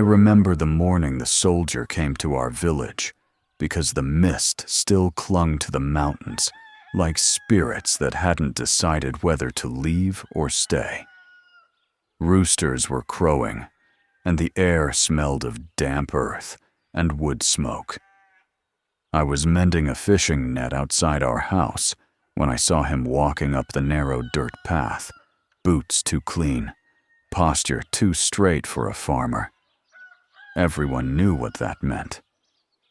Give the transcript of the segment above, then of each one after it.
remember the morning the soldier came to our village, because the mist still clung to the mountains like spirits that hadn't decided whether to leave or stay. Roosters were crowing, and the air smelled of damp earth and wood smoke. I was mending a fishing net outside our house when I saw him walking up the narrow dirt path, boots too clean, posture too straight for a farmer. Everyone knew what that meant.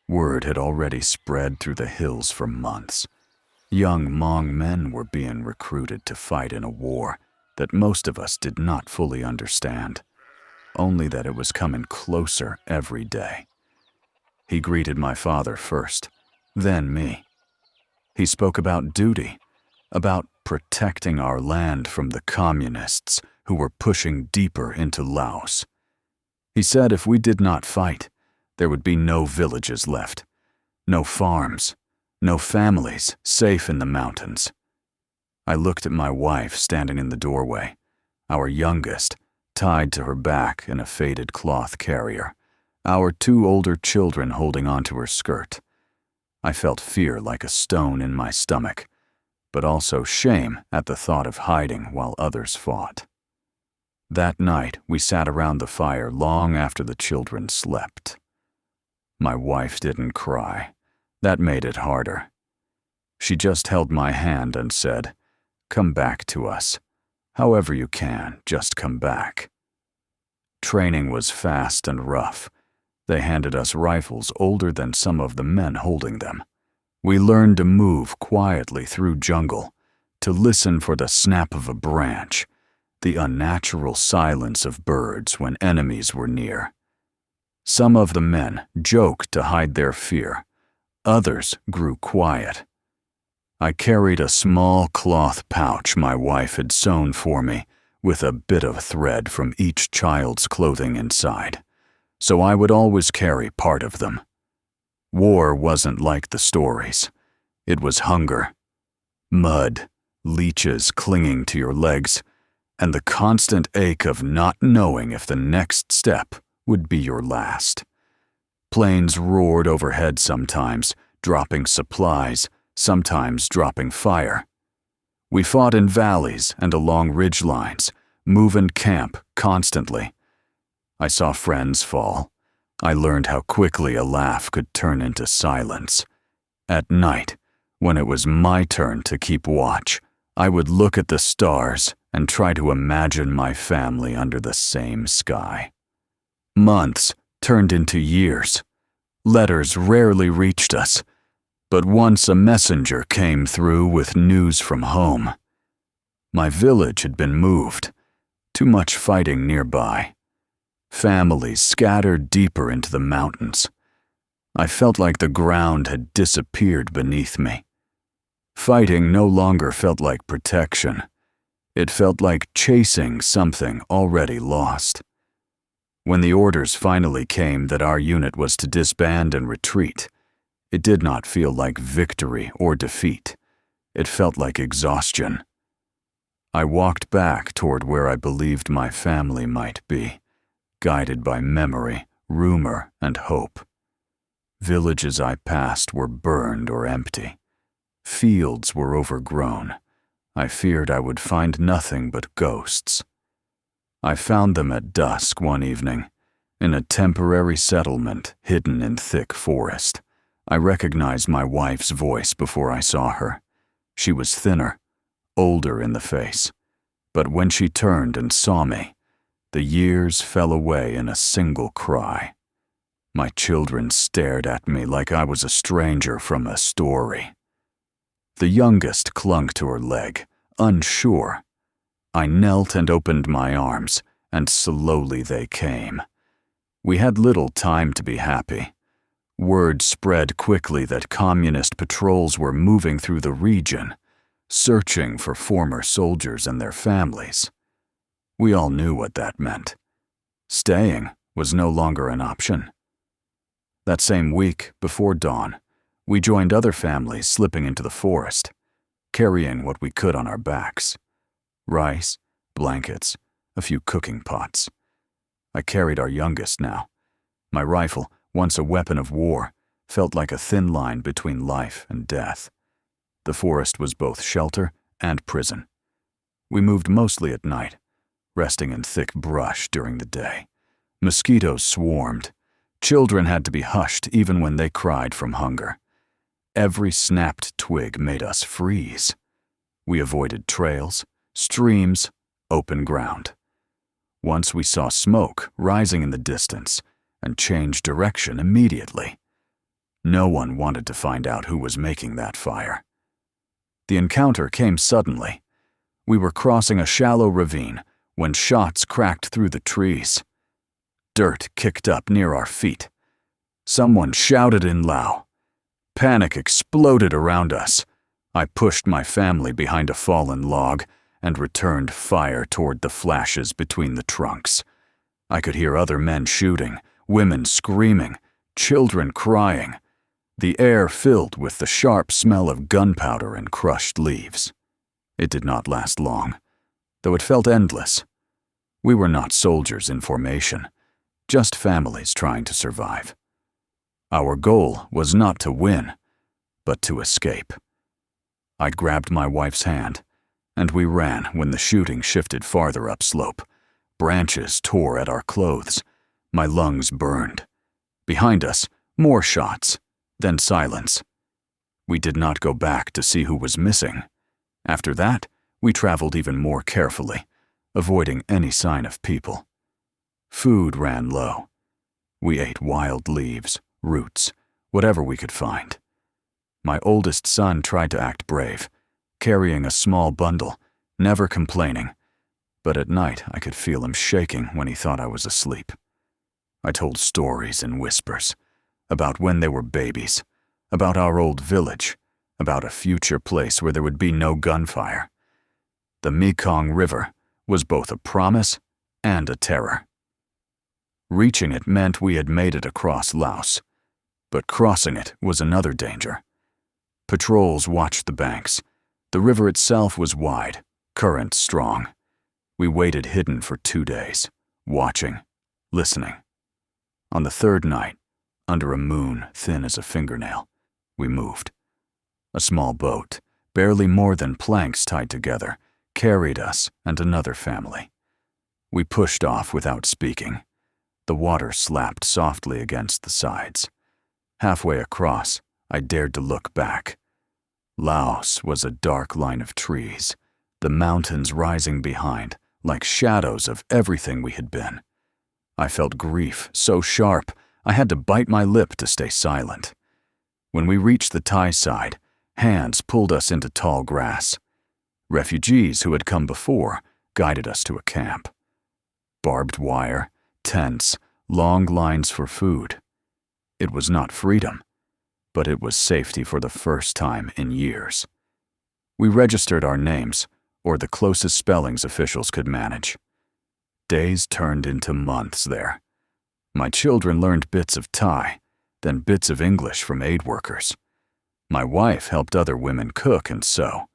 Word had already spread through the hills for months. Young Hmong men were being recruited to fight in a war that most of us did not fully understand, only that it was coming closer every day. He greeted my father first, then me. He spoke about duty, about protecting our land from the communists who were pushing deeper into Laos. He said if we did not fight, there would be no villages left, no farms, no families safe in the mountains. I looked at my wife standing in the doorway, our youngest, tied to her back in a faded cloth carrier, our two older children holding onto her skirt. I felt fear like a stone in my stomach, but also shame at the thought of hiding while others fought. That night, we sat around the fire long after the children slept. My wife didn't cry. That made it harder. She just held my hand and said, "Come back to us. However you can, just come back." Training was fast and rough. They handed us rifles older than some of the men holding them. We learned to move quietly through jungle, to listen for the snap of a branch, the unnatural silence of birds when enemies were near. Some of the men joked to hide their fear. Others grew quiet. I carried a small cloth pouch my wife had sewn for me with a bit of thread from each child's clothing inside, so I would always carry part of them. War wasn't like the stories. It was hunger, mud, leeches clinging to your legs, and the constant ache of not knowing if the next step would be your last. Planes roared overhead sometimes, dropping supplies, sometimes dropping fire. We fought in valleys and along ridge lines, move and camp constantly. I saw friends fall. I learned how quickly a laugh could turn into silence. At night, when it was my turn to keep watch, I would look at the stars and try to imagine my family under the same sky. Months turned into years. Letters rarely reached us, but once a messenger came through with news from home. My village had been moved. Too much fighting nearby. Families scattered deeper into the mountains. I felt like the ground had disappeared beneath me. Fighting no longer felt like protection. It felt like chasing something already lost. When the orders finally came that our unit was to disband and retreat, it did not feel like victory or defeat. It felt like exhaustion. I walked back toward where I believed my family might be, guided by memory, rumor, and hope. Villages I passed were burned or empty. Fields were overgrown. I feared I would find nothing but ghosts. I found them at dusk one evening, in a temporary settlement hidden in thick forest. I recognized my wife's voice before I saw her. She was thinner, older in the face, but when she turned and saw me, the years fell away in a single cry. My children stared at me like I was a stranger from a story. The youngest clung to her leg, unsure. I knelt and opened my arms, and slowly they came. We had little time to be happy. Word spread quickly that communist patrols were moving through the region, searching for former soldiers and their families. We all knew what that meant. Staying was no longer an option. That same week, before dawn, we joined other families slipping into the forest, carrying what we could on our backs. Rice, blankets, a few cooking pots. I carried our youngest now, My rifle, once a weapon of war, felt like a thin line between life and death. The forest was both shelter and prison. We moved mostly at night, resting in thick brush during the day. Mosquitoes swarmed. Children had to be hushed even when they cried from hunger. Every snapped twig made us freeze. We avoided trails, streams, open ground. Once we saw smoke rising in the distance and changed direction immediately. No one wanted to find out who was making that fire. The encounter came suddenly. We were crossing a shallow ravine when shots cracked through the trees. Dirt kicked up near our feet. Someone shouted in Lao. Panic exploded around us. I pushed my family behind a fallen log and returned fire toward the flashes between the trunks. I could hear other men shooting, women screaming, children crying. The air filled with the sharp smell of gunpowder and crushed leaves. It did not last long, though it felt endless. We were not soldiers in formation, just families trying to survive. Our goal was not to win, but to escape. I grabbed my wife's hand, and we ran when the shooting shifted farther upslope. Branches tore at our clothes. My lungs burned. Behind us, more shots, then silence. We did not go back to see who was missing. After that, we traveled even more carefully, avoiding any sign of people. Food ran low. We ate wild leaves, roots, whatever we could find. My oldest son tried to act brave, carrying a small bundle, never complaining, but at night I could feel him shaking when he thought I was asleep. I told stories in whispers, about when they were babies, about our old village, about a future place where there would be no gunfire. The Mekong River was both a promise and a terror. Reaching it meant we had made it across Laos, but crossing it was another danger. Patrols watched the banks. The river itself was wide, current strong. We waited hidden for 2 days, watching, listening. On the third night, under a moon thin as a fingernail, we moved. A small boat, barely more than planks tied together, carried us and another family. We pushed off without speaking. The water slapped softly against the sides. Halfway across, I dared to look back. Laos was a dark line of trees, the mountains rising behind, like shadows of everything we had been. I felt grief so sharp, I had to bite my lip to stay silent. When we reached the Thai side, hands pulled us into tall grass. Refugees who had come before guided us to a camp. Barbed wire, tents, long lines for food. It was not freedom, but it was safety for the first time in years. We registered our names, or the closest spellings officials could manage. Days turned into months there. My children learned bits of Thai, then bits of English from aid workers. My wife helped other women cook and sew.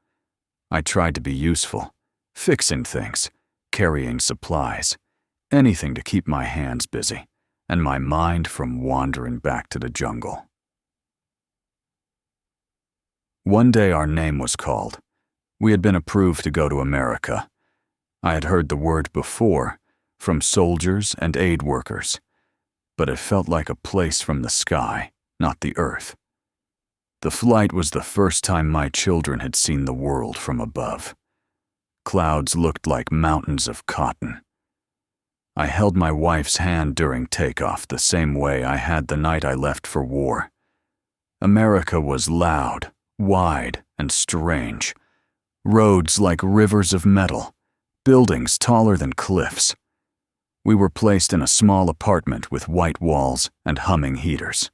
I tried to be useful, fixing things, carrying supplies, anything to keep my hands busy and my mind from wandering back to the jungle. One day our name was called. We had been approved to go to America. I had heard the word before, from soldiers and aid workers, but it felt like a place from the sky, not the earth. The flight was the first time my children had seen the world from above. Clouds looked like mountains of cotton. I held my wife's hand during takeoff the same way I had the night I left for war. America was loud, wide, and strange. Roads like rivers of metal, buildings taller than cliffs. We were placed in a small apartment with white walls and humming heaters.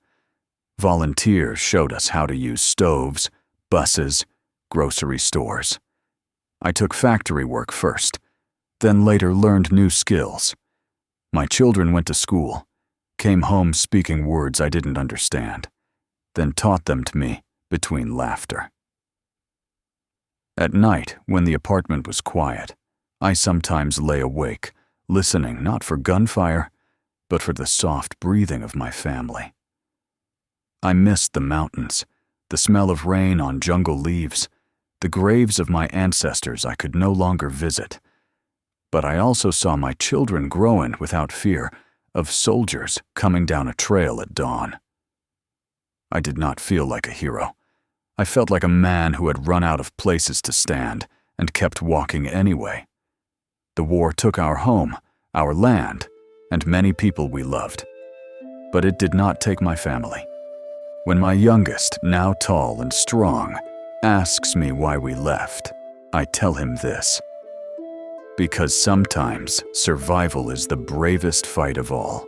Volunteers showed us how to use stoves, buses, grocery stores. I took factory work first, then later learned new skills. My children went to school, came home speaking words I didn't understand, then taught them to me between laughter. At night, when the apartment was quiet, I sometimes lay awake, listening not for gunfire, but for the soft breathing of my family. I missed the mountains, the smell of rain on jungle leaves, the graves of my ancestors I could no longer visit. But I also saw my children growing without fear of soldiers coming down a trail at dawn. I did not feel like a hero. I felt like a man who had run out of places to stand and kept walking anyway. The war took our home, our land, and many people we loved. But it did not take my family. When my youngest, now tall and strong, asks me why we left, I tell him this: because sometimes survival is the bravest fight of all.